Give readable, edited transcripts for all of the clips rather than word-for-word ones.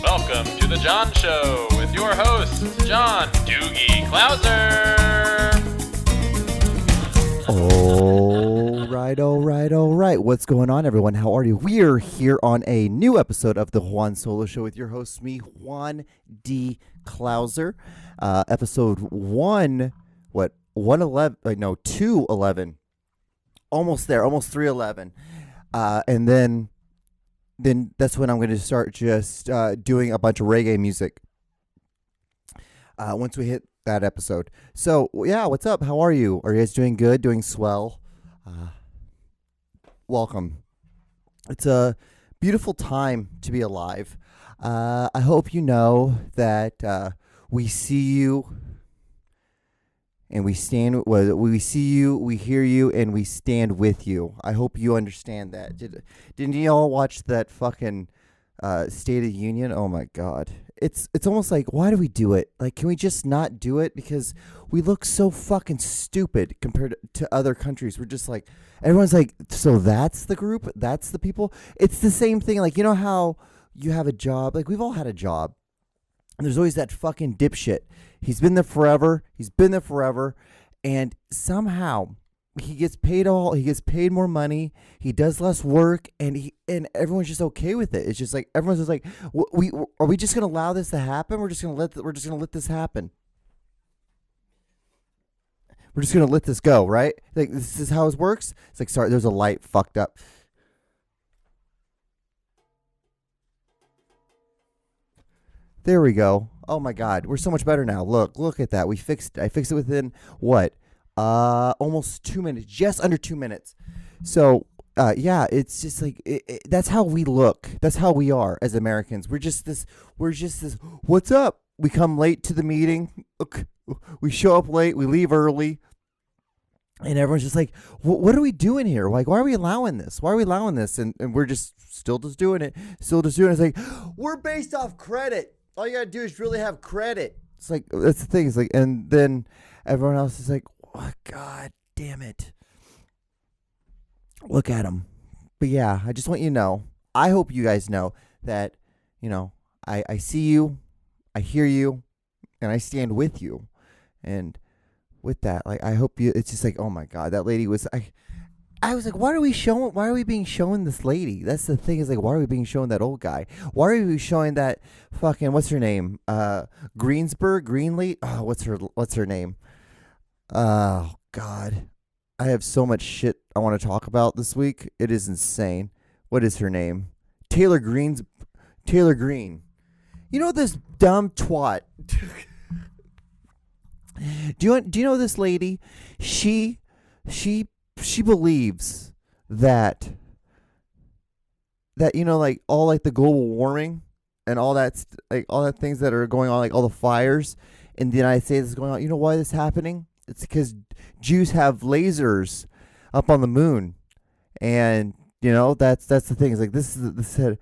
Welcome to the John Show with your host, John Doogie Clouser. All right. What's going on, everyone? How are you? We're here on a new episode of the Juan Solo Show with your host, me, Juan D. Clouser. Episode 211. Almost there, almost 311. And then that's when I'm going to start just doing a bunch of reggae music once we hit that episode. So, yeah, what's up? How are you? Are you guys doing good? Doing swell? Welcome. It's a beautiful time to be alive. I hope you know that we see you and we stand. We see you, we hear you, and we stand with you. I hope you understand that. Didn't you all watch that fucking State of the Union? Oh my God. It's almost like, why do we do it? Like, can we just not do it? Because we look so fucking stupid compared to other countries. We're just like, everyone's like, so that's the group? That's the people? It's the same thing. Like, you know how you have a job? Like, we've all had a job. And there's always that fucking dipshit. He's been there forever. And somehow he gets paid more money. He does less work, and everyone's just okay with it. It's just like everyone's just like, are we just gonna allow this to happen? We're just gonna let this happen. We're just gonna let this go, right? Like, this is how it works. It's like, sorry, there's a light fucked up. There we go. Oh my God, we're so much better now. Look at that. I fixed it within what? Almost 2 minutes, just under 2 minutes. So, yeah, it's just like, that's how we look. That's how we are as Americans. We're just this, what's up? We come late to the meeting. We show up late. We leave early. And everyone's just like, what are we doing here? Like, why are we allowing this? And we're just still just doing it. It's like, we're based off credit. All you got to do is really have credit. It's like, that's the thing. It's like, and then everyone else is like, oh, God damn it. Look at them. But yeah, I just want you to know, I hope you guys know that, you know, I see you, I hear you, and I stand with you. And with that, like, I hope you, it's just like, oh my God, that lady was, I was like, why are we being shown this lady? That's the thing, is like, why are we being shown that old guy? Why are we showing that fucking, what's her name? Greenlee? Oh, what's her name? Oh God. I have so much shit I want to talk about this week. It is insane. What is her name? Taylor Green. You know this dumb twat. Do you know this lady? She believes that you know, like, all like the global warming and all that, like all that things that are going on, like all the fires in the United States is going on. You know why this is happening? It's because Jews have lasers up on the moon, and you know that's the thing. It's like, this said,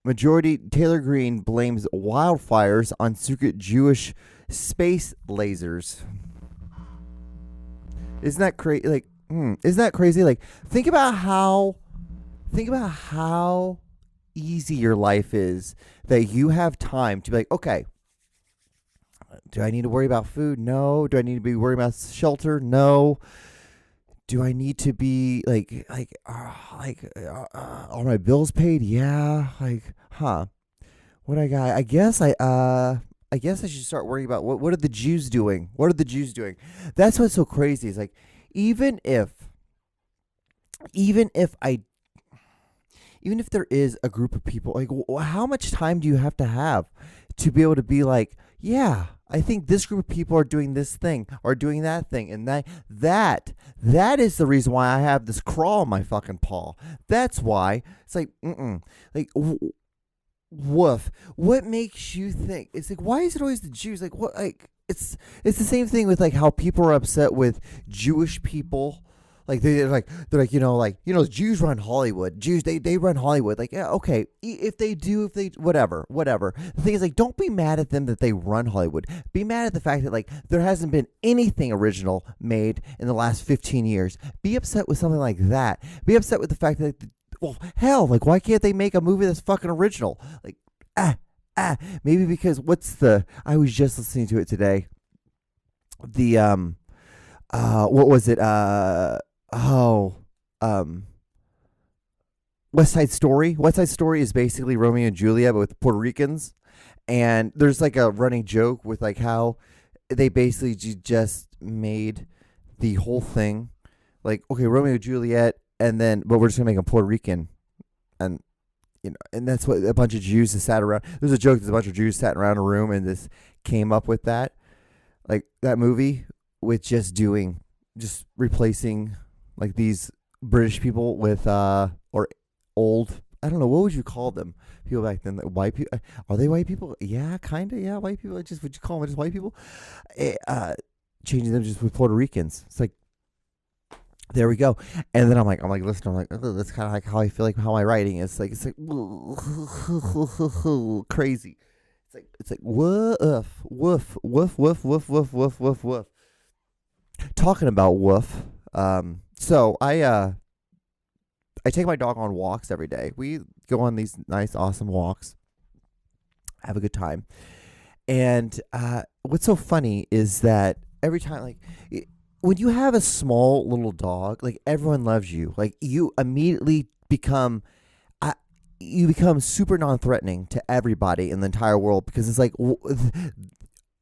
majority Taylor Green blames wildfires on secret Jewish space lasers. Isn't that crazy? Like, isn't that crazy? Like, think about how easy your life is, that you have time to be like, okay, do I need to worry about food? No. Do I need to be worried about shelter? No. Do I need to be are my bills paid? Yeah. Like, what I got? I guess I should start worrying about what are the Jews doing? That's what's so crazy. Is like, even if there is a group of people, like, how much time do you have to be able to be like, yeah, I think this group of people are doing this thing or doing that thing, and that is the reason why I have this crawl on my fucking paw. That's why. It's like, like, woof. What makes you think? It's like, why is it always the Jews? Like, what? Like, it's the same thing with like how people are upset with Jewish people. Like, they're like, Jews run Hollywood. Jews, they run Hollywood. Like, yeah, okay, whatever. The thing is, like, don't be mad at them that they run Hollywood. Be mad at the fact that, like, there hasn't been anything original made in the last 15 years. Be upset with something like that. Be upset with the fact that, well, hell, like, why can't they make a movie that's fucking original? Like, Maybe because I was just listening to it today. The what was it? West Side Story. West Side Story is basically Romeo and Juliet, but with Puerto Ricans. And there's like a running joke with like how they basically just made the whole thing like, okay, Romeo and Juliet, but we're just gonna make them Puerto Rican, and and that's what a bunch of Jews that sat around. There's a joke. There's a bunch of Jews sat around a room, and this came up with that, like that movie with just replacing like these British people with or old. I don't know, what would you call them? People back then, like white people. Are they white people? Yeah, kind of. Yeah, white people. Would you call them just white people? Changing them just with Puerto Ricans. It's like, there we go. And then I'm like, listen, oh, that's kind of like how I feel like how my writing is. It's like crazy. It's like woof, woof, woof, woof, woof, woof, woof, woof, woof. Talking about woof. So I take my dog on walks every day. We go on these nice, awesome walks, have a good time. And what's so funny is that every time, like, when you have a small little dog, like, everyone loves you. Like, you immediately become super non-threatening to everybody in the entire world, because it's like,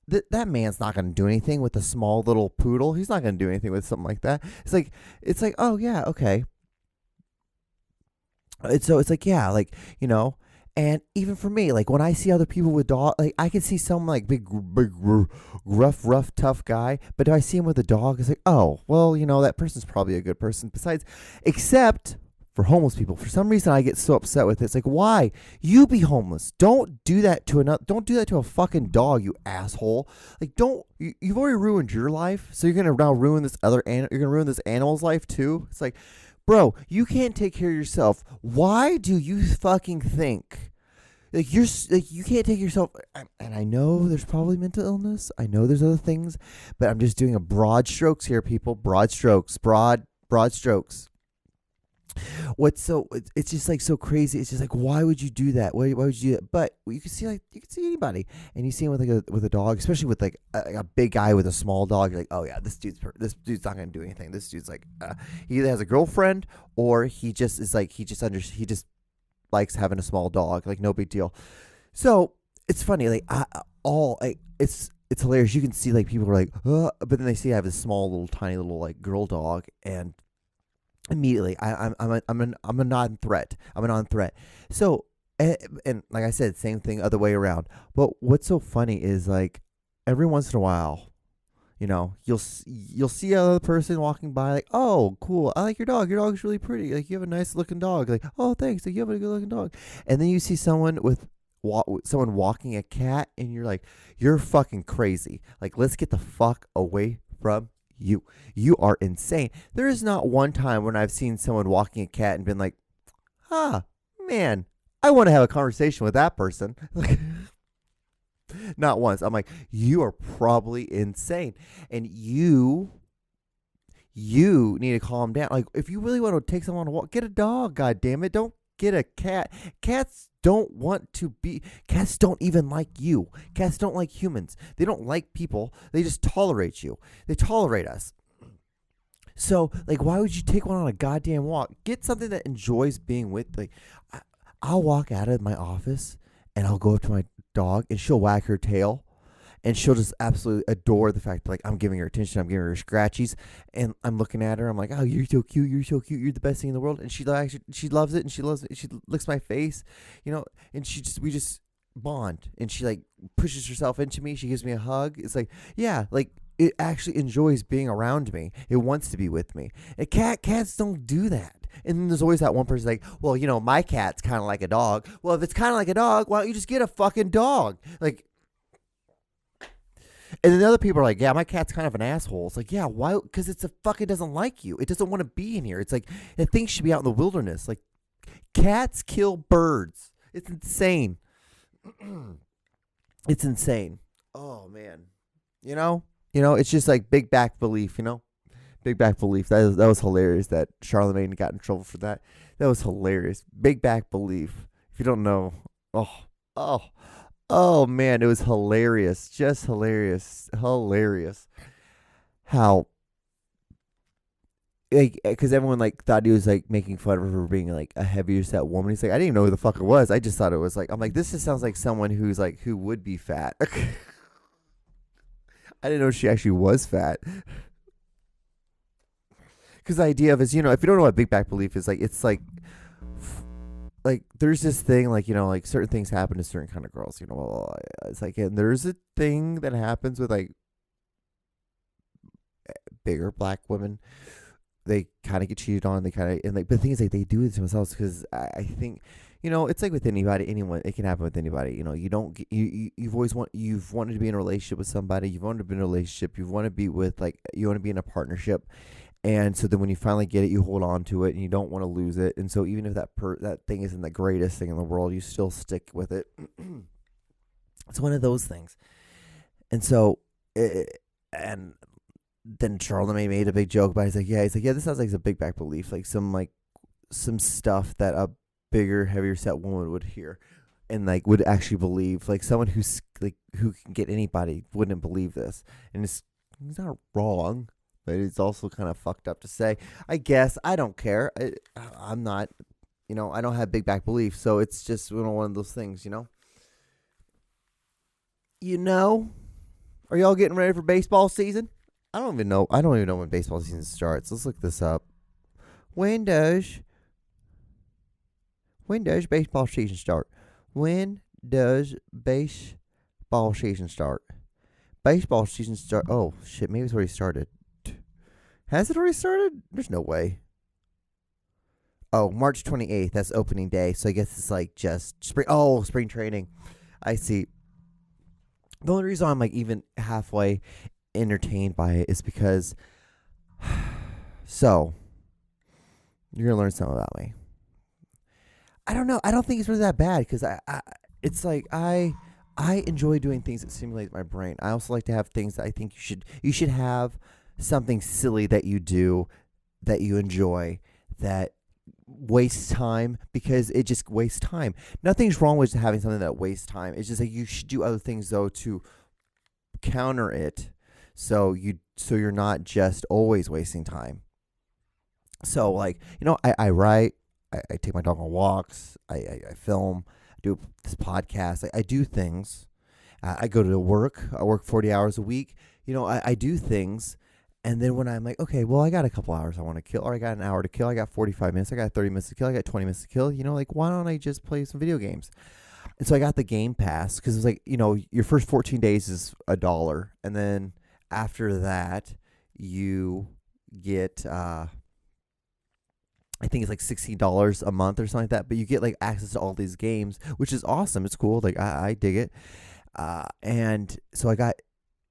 that man's not going to do anything with a small little poodle. He's not going to do anything with something like that. It's like, oh yeah, okay. It's like, yeah, like, and even for me, like, when I see other people with dog, like, I can see some like big, rough, tough guy, but if I see him with a dog, it's like, oh, well, that person's probably a good person. Except for homeless people. For some reason, I get so upset with it. It's like, why? You be homeless. Don't do that to don't do that to a fucking dog, you asshole. Like, you've already ruined your life, so you're gonna now ruin you're gonna ruin this animal's life too. It's like, bro, you can't take care of yourself. Why do you fucking think like you can't take yourself? And I know there's probably mental illness. I know there's other things, but I'm just doing a broad strokes here, people. Broad strokes. It's just like so crazy. It's just like, why would you do that? Why would you do that? But you can see anybody, and you see him with a dog, especially with like a big guy with a small dog. You're like, oh yeah, this dude's not gonna do anything. This dude's like, he either has a girlfriend or he just is like, he just likes having a small dog. Like, no big deal. So it's funny, like it's hilarious. You can see like people are like, but then they see I have this small little tiny little like girl dog, and immediately I'm a non-threat. So and like I said, same thing other way around. But what's so funny is, like, every once in a while, you'll see another person walking by, like, oh, cool, I like your dog. Your dog's really pretty. Like, you have a nice looking dog. Like, oh, thanks. Like, you have a good looking dog. And then you see someone walking a cat, and you're like, you're fucking crazy. Like, let's get the fuck away from you are insane. There is not one time when I've seen someone walking a cat and been like, man, I want to have a conversation with that person. Like, not once. I'm like, you are probably insane, and you need to calm down. Like, if you really want to take someone on a walk, get a dog. God damn it, don't get a cat. Cats don't even like you. Cats don't like humans. They don't like people. They just tolerate you. They tolerate us. So, like, why would you take one on a goddamn walk? Get something that enjoys being with. Like, I'll walk out of my office and I'll go up to my dog, and she'll wag her tail, and she'll just absolutely adore the fact that, like, I'm giving her attention, I'm giving her scratchies, and I'm looking at her, I'm like, oh, you're so cute, you're the best thing in the world. And she loves it, and she licks my face, and we just bond, and she, like, pushes herself into me, she gives me a hug. It's like, yeah, like, it actually enjoys being around me. It wants to be with me. And cats don't do that. And then there's always that one person like, well, my cat's kind of like a dog. Well, if it's kind of like a dog, why don't you just get a fucking dog? Like, and then the other people are like, yeah, my cat's kind of an asshole. It's like, yeah, why? Because it doesn't like you. It doesn't want to be in here. It's like, it thinks should be out in the wilderness. Like, cats kill birds. It's insane. It's insane. Oh, man. It's just like big back belief, Big back belief. That was hilarious that Charlemagne got in trouble for that. That was hilarious. Big back belief. If you don't know, oh, Oh man, it was hilarious. Just hilarious. Hilarious. How like because everyone like thought he was like making fun of her for being like a heavier set woman. He's like, I didn't even know who the fuck it was. I just thought it was like I'm like, this just sounds like someone who's like who would be fat. I didn't know she actually was fat. Because the idea of is, if you don't know what big back belief is, like it's like there's this thing like like certain things happen to certain kind of girls. It's like, and there's a thing that happens with like bigger black women. They kind of get cheated on. They kind of and like, but the thing is like they do it to themselves because I think it's like with anybody, anyone. It can happen with anybody. You don't get, you've wanted to be in a relationship with somebody. You've wanted to be in a relationship. You want to be with like you want to be in a partnership. And so then when you finally get it, you hold on to it and you don't want to lose it. And so even if that thing isn't the greatest thing in the world, you still stick with it. It's one of those things. And so, and then Charlamagne made a big joke about it. He's like, yeah, this sounds like a big back belief, like some stuff that a bigger, heavier set woman would hear and like would actually believe. Like someone who's like who can get anybody wouldn't believe this. And he's not wrong. But it's also kind of fucked up to say. I guess I don't care. I'm not, I don't have big back belief, so it's just one of those things, Are y'all getting ready for baseball season? I don't even know. I don't even know when baseball season starts. Let's look this up. When does baseball season start? When does baseball season start? Baseball season start. Oh shit! Maybe it's already started. Has it already started? There's no way. Oh, March 28th. That's opening day. So I guess it's like just spring. Oh, spring training. I see. The only reason I'm like even halfway entertained by it is because. So, you're gonna learn something about me. I don't know. I don't think it's really that bad because it's like I enjoy doing things that stimulate my brain. I also like to have things that I think you should have. Something silly that you do that you enjoy that wastes time because it just wastes time. Nothing's wrong with having something that wastes time. It's just like you should do other things though to counter it so you're not just always wasting time. So like, I write, I take my dog on walks, I film, I do this podcast, I do things. I go to work, I work 40 hours a week. I do things. And then when I'm like, okay, well, I got a couple hours I want to kill, or I got an hour to kill, I got 45 minutes, I got 30 minutes to kill, I got 20 minutes to kill, like, why don't I just play some video games? And so I got the Game Pass, because it was like, your first 14 days is $1, and then after that, you get, I think it's like $16 a month or something like that, but you get, like, access to all these games, which is awesome, it's cool, like, I dig it, and so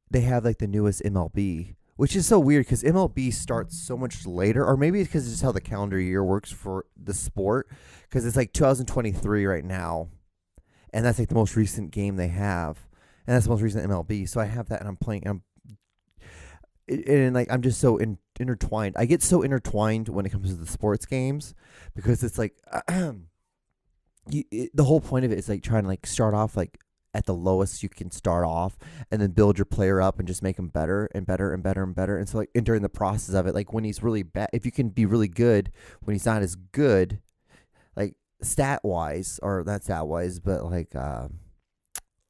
they have, like, the newest MLB, which is so weird because MLB starts so much later, or maybe it's because it's just how the calendar year works for the sport. Because it's like 2023 right now, and that's like the most recent game they have, and that's the most recent MLB. So I have that, and I'm playing, and like I'm just so intertwined. I get so intertwined when it comes to the sports games because it's like the whole point of it is like trying to like start off like at the lowest you can start off and then build your player up and just make him better and better and better and better. And so like and during the process of it, like when he's really bad, if you can be really good when he's not as good, like stat wise, or not stat wise, but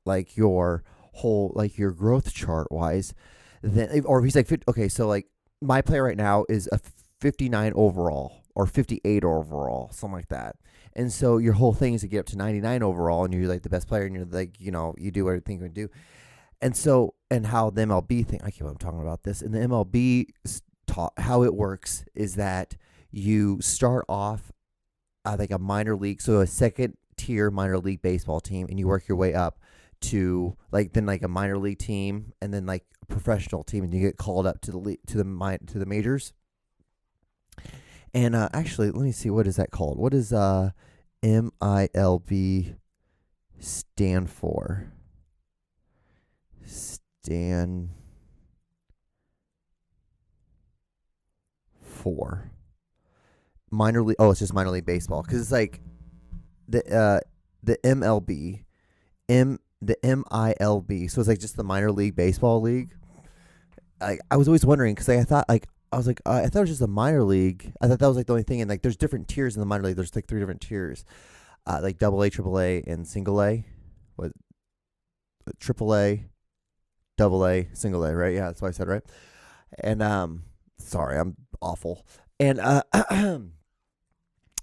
like your whole, like your growth chart wise, then, or if he's like, okay, so like my player right now is a 59 overall or 58 overall, something like that. And so your whole thing is to get up to 99 overall, and you're like the best player, and you're like, you do everything you can do. And so, and how the MLB thing, I keep on talking about this, and the MLB, how it works is that you start off like a minor league, so a second tier minor league baseball team, and you work your way up to like then like a minor league team, and then like a professional team, and you get called up to the majors. And actually, let me see, what is that called? What does MILB stand for? Stand for minor league. Oh, it's just minor league baseball, because it's like the MLB the MILB. So it's like just the minor league baseball league. I was always wondering because I thought I thought it was just a minor league. I thought that was like the only thing. And like there's different tiers in the minor league. There's like 3 different tiers, like double A, triple A, and single A. What? Triple A, double A, single A, right? Yeah, that's what I said, right? And sorry, I'm awful. And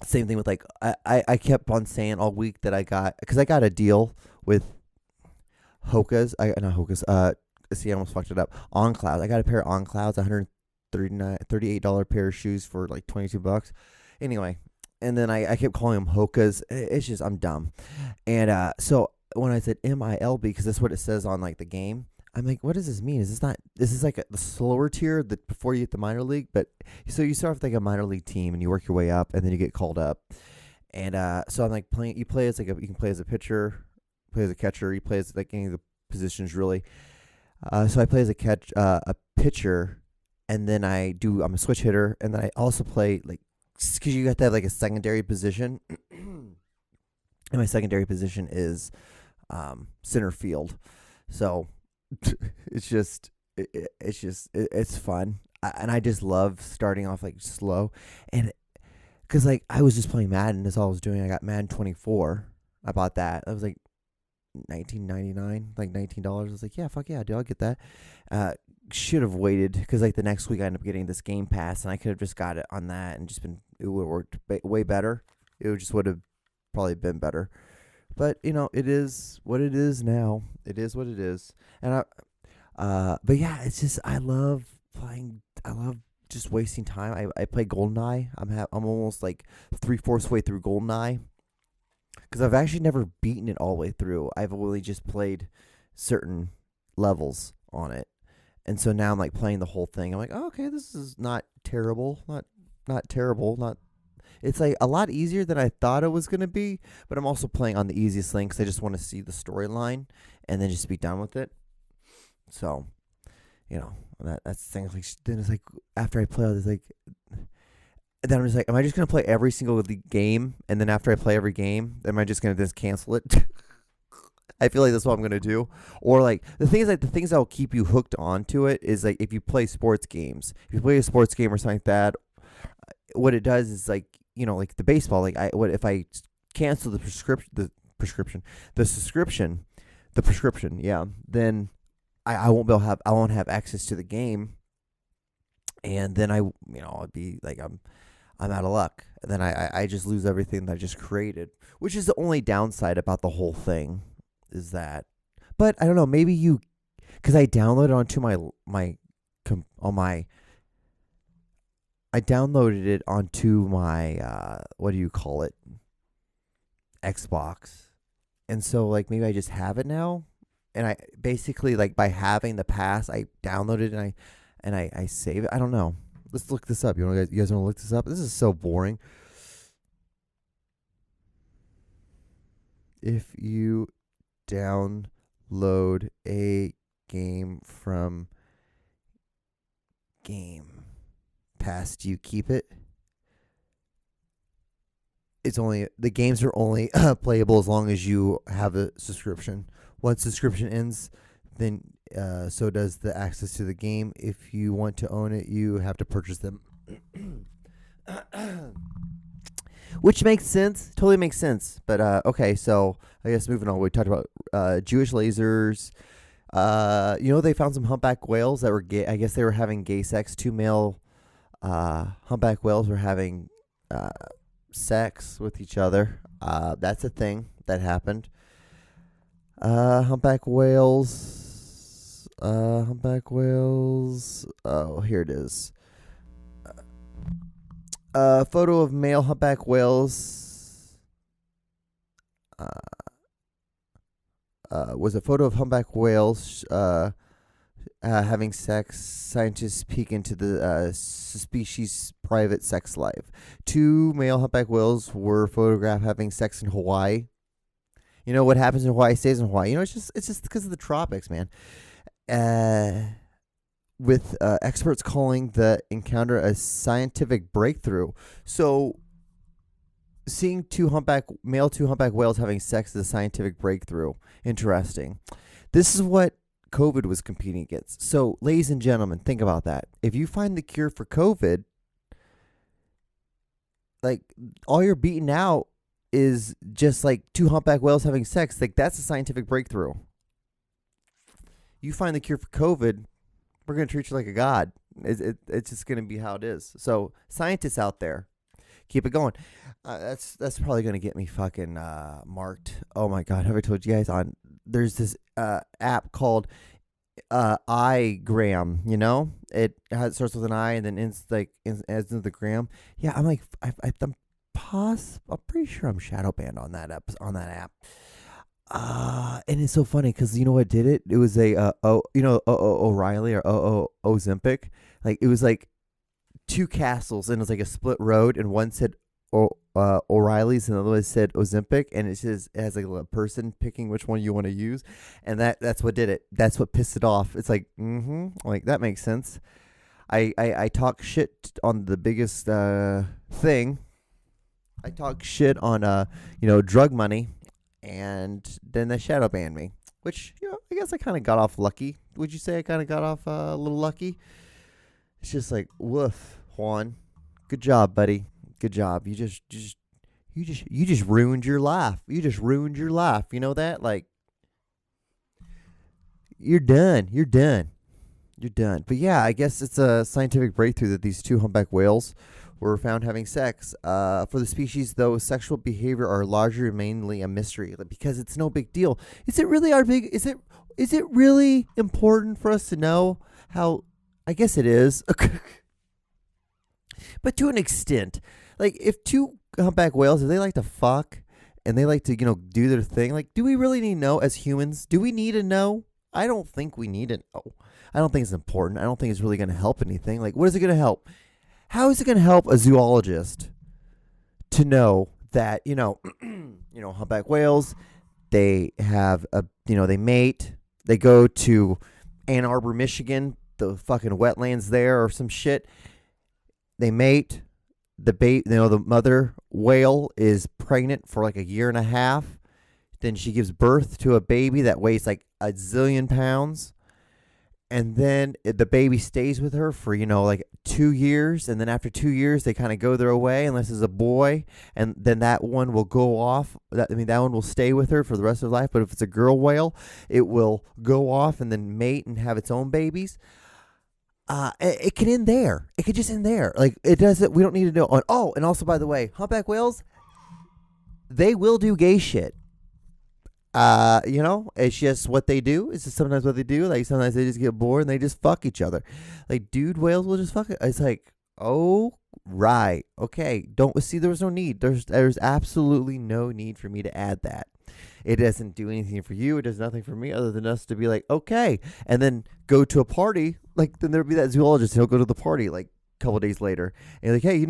same thing with like I kept on saying all week that I got a deal with Hoka's. Not Hoka's. See, I almost fucked it up. On Clouds. I got a pair of On Clouds, $38 pair of shoes for like $22. Anyway, and then I kept calling them Hoka's. It's just I'm dumb. And so when I said MILB, because that's what it says on like the game, I'm like, what does this mean? Is this like the slower tier before you hit the minor league? But so you start with like a minor league team and you work your way up and then you get called up. And so I'm like you play as you can play as a pitcher, play as a catcher, you play as like any of the positions really. So I play as a pitcher, and then I'm a switch hitter, and then I also play like because you have to have like a secondary position, and my secondary position is center field. So it's fun, and I just love starting off like slow, and because like I was just playing Madden, that's all I was doing. I got Madden 24. I bought that. I was like $19.99, like $19. I was like, yeah, fuck yeah, dude, I'll get that. Should have waited because like the next week I ended up getting this Game Pass, and I could have just got it on that and it would have worked way better. It would have probably been better. But it is what it is now. It is what it is. And but yeah, it's just I love playing. I love just wasting time. I play GoldenEye. I'm almost like 3/4 way through GoldenEye. Because I've actually never beaten it all the way through. I've only just played certain levels on it. And so now I'm like playing the whole thing. I'm like, oh, okay, this is not terrible. Not terrible. It's like a lot easier than I thought it was going to be. But I'm also playing on the easiest thing because I just want to see the storyline and then just be done with it. So, that's the thing. Like, then it's like after I play all this, like... And then I'm just like, am I just going to play every single game? And then after I play every game, am I just going to just cancel it? I feel like that's what I'm going to do. Or like, the thing is like the things that will keep you hooked onto it is like if you play sports games. If you play a sports game or something like that, what it does is like, like the baseball, like if I cancel the prescription, yeah, then I won't have access to the game. And then I'd be like, I'm out of luck. And then I just lose everything that I just created, which is the only downside about the whole thing is that. But I don't know, maybe because I downloaded onto I downloaded it onto my, what do you call it? Xbox. And so like maybe I just have it now. And I basically like by having the pass, I downloaded it and I save it. I don't know. Let's look this up. You guys want to look this up? This is so boring. If you download a game from Game Pass, do you keep it? The games are only playable as long as you have a subscription. Once subscription ends, then so does the access to the game. If you want to own it, you have to purchase them. Which makes sense. Totally makes sense. But okay, so I guess moving on. We talked about Jewish lasers. They found some humpback whales that were gay. I guess they were having gay sex. 2 male humpback whales were having sex with each other. That's a thing that happened. Humpback whales. Oh, here it is. Photo of male humpback whales. Was a photo of humpback whales having sex. Scientists peek into the species' private sex life. 2 male humpback whales were photographed having sex in Hawaii. You know what happens in Hawaii stays in Hawaii. It's just because of the tropics, man. With experts calling the encounter a scientific breakthrough. So seeing male two humpback whales having sex is a scientific breakthrough. Interesting. This is what COVID was competing against. So, ladies and gentlemen, think about that. If you find the cure for COVID, like all you're beating out is just like two humpback whales having sex. Like that's a scientific breakthrough. You find the cure for COVID, we're going to treat you like a god. It's just going to be how it is. So scientists out there, keep it going. That's probably going to get me fucking marked. Oh my God. Have I told you guys there's this app called iGram, you know, it starts with an I and then adds into the gram. Yeah, I'm like, I'm pretty sure I'm shadow banned on that app. And it's so funny because you know what did it? It was a O'Reilly or Ozempic. Like it was like two castles and it was like a split road, and one said O'Reilly's and the other one said Ozempic, and it has like a person picking which one you want to use, and that's what did it. That's what pissed it off. It's like like that makes sense. I talk shit on the biggest thing. I talk shit on drug money, and then they shadow banned me, which I guess I kind of got off lucky. Would you say I kind of got off a little lucky? It's just like woof, Juan. Good job, buddy. Good job. You just ruined your life. You just ruined your life. You know that? Like you're done. You're done. You're done. But yeah, I guess it's a scientific breakthrough that these two humpback whales were found having sex. For the species, though, sexual behavior are largely mainly a mystery because it's no big deal. Is it really Is it really important for us to know how? I guess it is. But to an extent, like if two humpback whales, if they like to fuck and they like to, do their thing, like, do we really need to know as humans? Do we need to know? I don't think we need to know. I don't think it's important. I don't think it's really going to help anything. Like, what is it going to help? How is it going to help a zoologist to know that, humpback whales, they have they mate, they go to Ann Arbor, Michigan, the fucking wetlands there or some shit. They mate. The mother whale is pregnant for like a year and a half. Then she gives birth to a baby that weighs like a zillion pounds. And then the baby stays with her for, like 2 years. And then after 2 years, they kind of go their way unless it's a boy. And then that one will go off. That one will stay with her for the rest of her life. But if it's a girl whale, it will go off and then mate and have its own babies. It can end there. It could just end there. Like it doesn't. We don't need to know. Oh, and also by the way, humpback whales, they will do gay shit. It's just what they do. It's just sometimes what they do. Like sometimes they just get bored and they just fuck each other. Like dude whales will just fuck it. It's like, oh right, okay. Don't see. There was no need. There's absolutely no need for me to add that. It doesn't do anything for you. It does nothing for me other than us to be like, okay, and then go to a party. Like then there'll be that zoologist. He'll go to the party like a couple days later, and like, hey,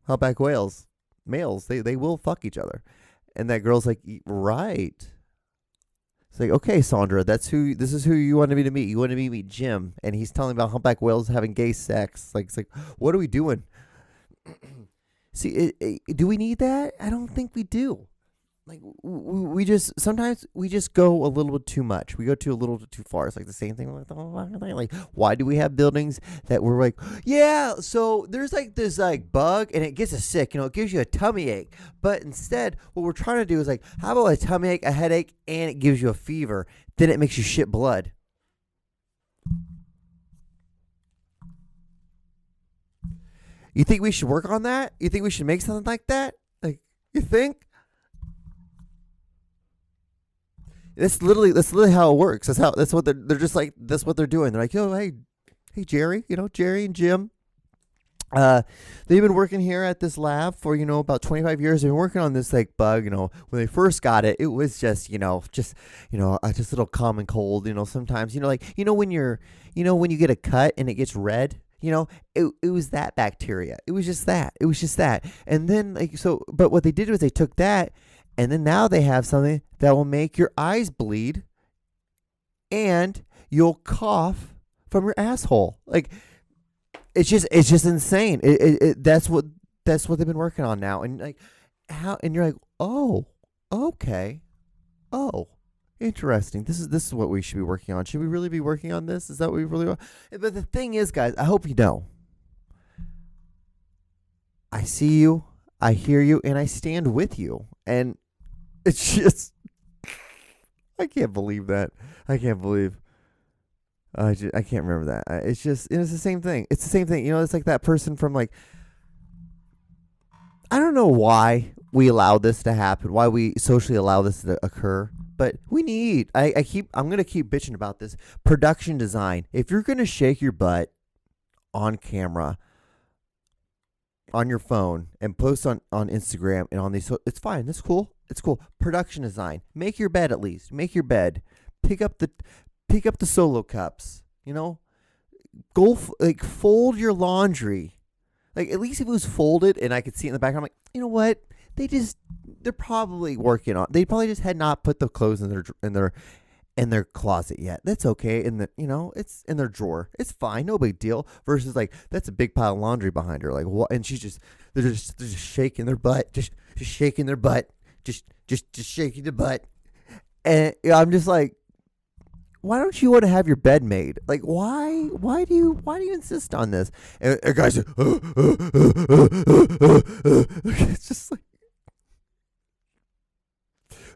humpback whales, males, they will fuck each other, and that girl's like, right. It's like, okay, Sandra, this is who you wanted me to meet. You wanted me to meet Jim, and he's telling me about humpback whales having gay sex. Like, it's like, what are we doing? See, do we need that? I don't think we do. Like, sometimes we just go a little bit too much. We go a little bit too far. It's like the same thing. Like, why do we have buildings that we're like, yeah, so there's like this like bug and it gets us sick, it gives you a tummy ache. But instead, what we're trying to do is like, how about a tummy ache, a headache, and it gives you a fever? Then it makes you shit blood. You think we should work on that? You think we should make something like that? Like, you think? That's literally how it works. That's what they're just like. That's what they're doing. They're like, hey Jerry, Jerry and Jim. They've been working here at this lab for about 25 years. They've been working on this like bug. When they first got it, it was just just a little common cold. Sometimes when you get a cut and it gets red. It was that bacteria. It was just that. And then but what they did was they took that. And then now they have something that will make your eyes bleed and you'll cough from your asshole. Like it's just insane. That's what they've been working on now. And like how? And you're like, oh, okay, oh, interesting. This is what we should be working on. Should we really be working on this? Is that what we really want? But the thing is, guys, I hope you know. I see you, I hear you, and I stand with you. And it's just, I can't believe that. I can't remember that. It's the same thing. It's the same thing. It's like that person from like, I don't know why we allow this to happen, why we socially allow this to occur, but I'm going to keep bitching about this. Production design. If you're going to shake your butt on camera, on your phone, and post on Instagram and on these, it's fine. That's cool. It's cool. Production design. Make your bed at least. Make your bed. Pick up the Solo cups. Go fold your laundry. Like, at least if it was folded and I could see it in the background, I'm like, you know what? They're probably working on. They probably just had not put the clothes in their closet yet. That's okay. It's in their drawer. It's fine. No big deal. Versus like, that's a big pile of laundry behind her. Like, what? And they're just shaking their butt, just shaking their butt, just shaking the butt. And I'm just like, why don't you want to have your bed made? Like, why do you insist on this? And guys, it's just like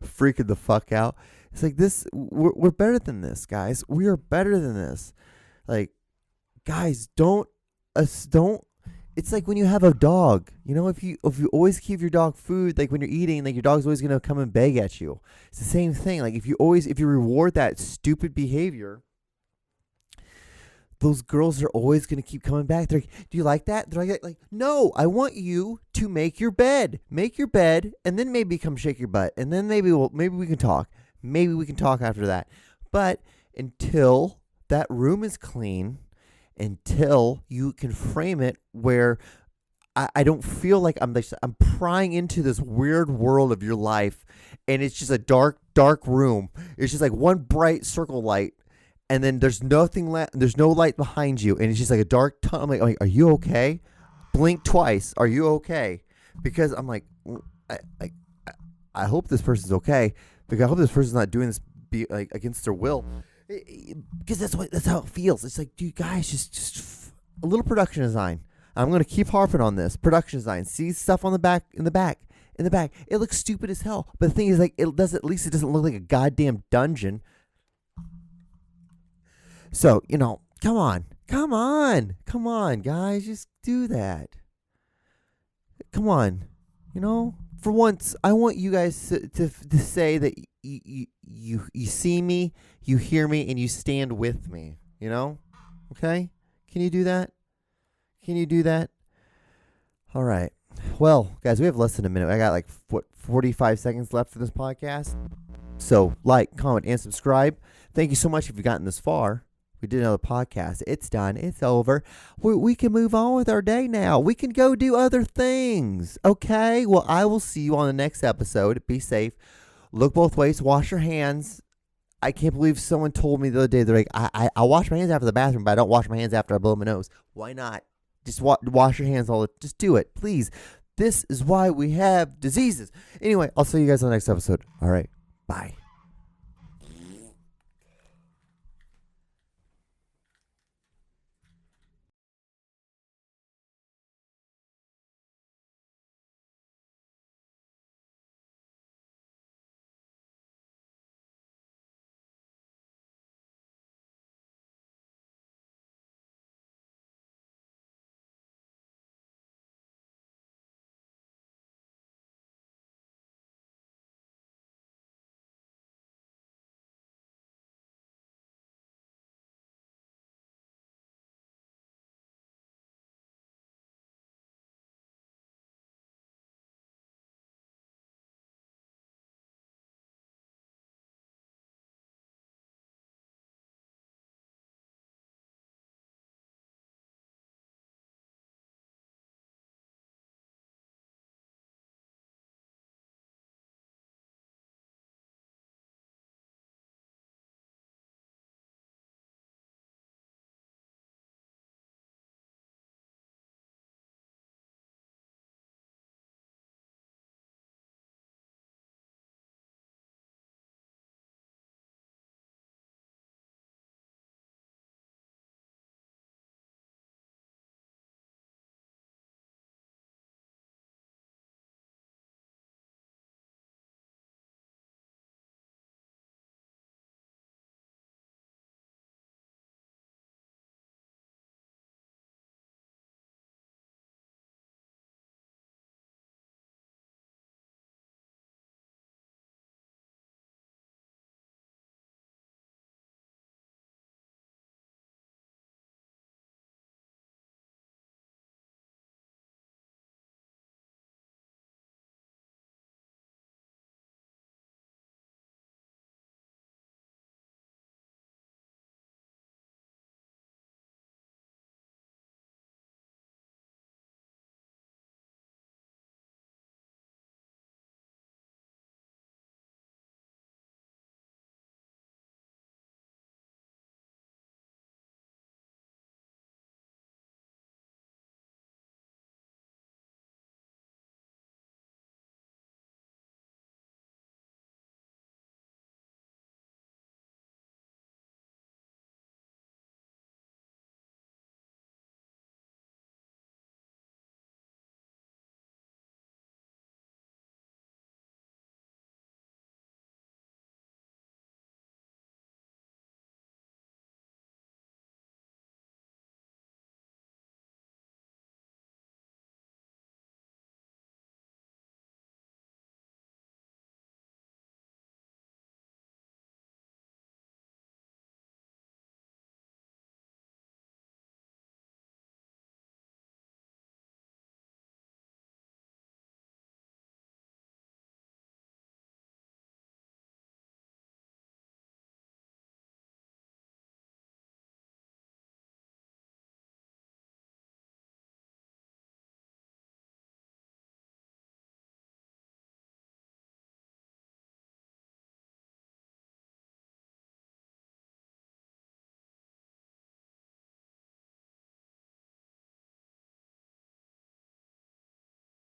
freaking the fuck out. It's like this. We're better than this, guys. We are better than this. Like, guys, don't. It's like when you have a dog. If you always give your dog food, like when you're eating, like your dog's always gonna come and beg at you. It's the same thing. Like if you reward that stupid behavior, those girls are always gonna keep coming back. They're like, do you like that? They're like, no, I want you to make your bed, and then maybe come shake your butt, and then maybe we can talk. Maybe we can talk after that. But until that room is clean, until you can frame it where I don't feel like I'm prying into this weird world of your life, and it's just a dark room. It's just like one bright circle light, and then there's nothing there's no light behind you, and it's just like a dark tunnel. I'm like, are you okay? Blink twice. Are you okay? Because I'm like, I hope this person's okay, because I hope this person's not doing this against their will. Because that's how it feels. It's like, dude, guys, just a little production design. I'm gonna keep harping on this production design. See stuff in the back. It looks stupid as hell, but the thing is, like, at least it doesn't look like a goddamn dungeon. So come on, guys, just do that. Come on, for once, I want you guys to say that you see me, you hear me, and you stand with me. Okay? Can you do that? All right. Well, guys, we have less than a minute. I got 45 seconds left for this podcast. So, like, comment, and subscribe. Thank you so much if you've gotten this far. We did another podcast. It's done. It's over. We can move on with our day now. We can go do other things. Okay? Well, I will see you on the next episode. Be safe. Look both ways. Wash your hands. I can't believe someone told me the other day, they're like, I wash my hands after the bathroom, but I don't wash my hands after I blow my nose. Why not? Just wash your hands just do it, please. This is why we have diseases. Anyway, I'll see you guys on the next episode. All right. Bye.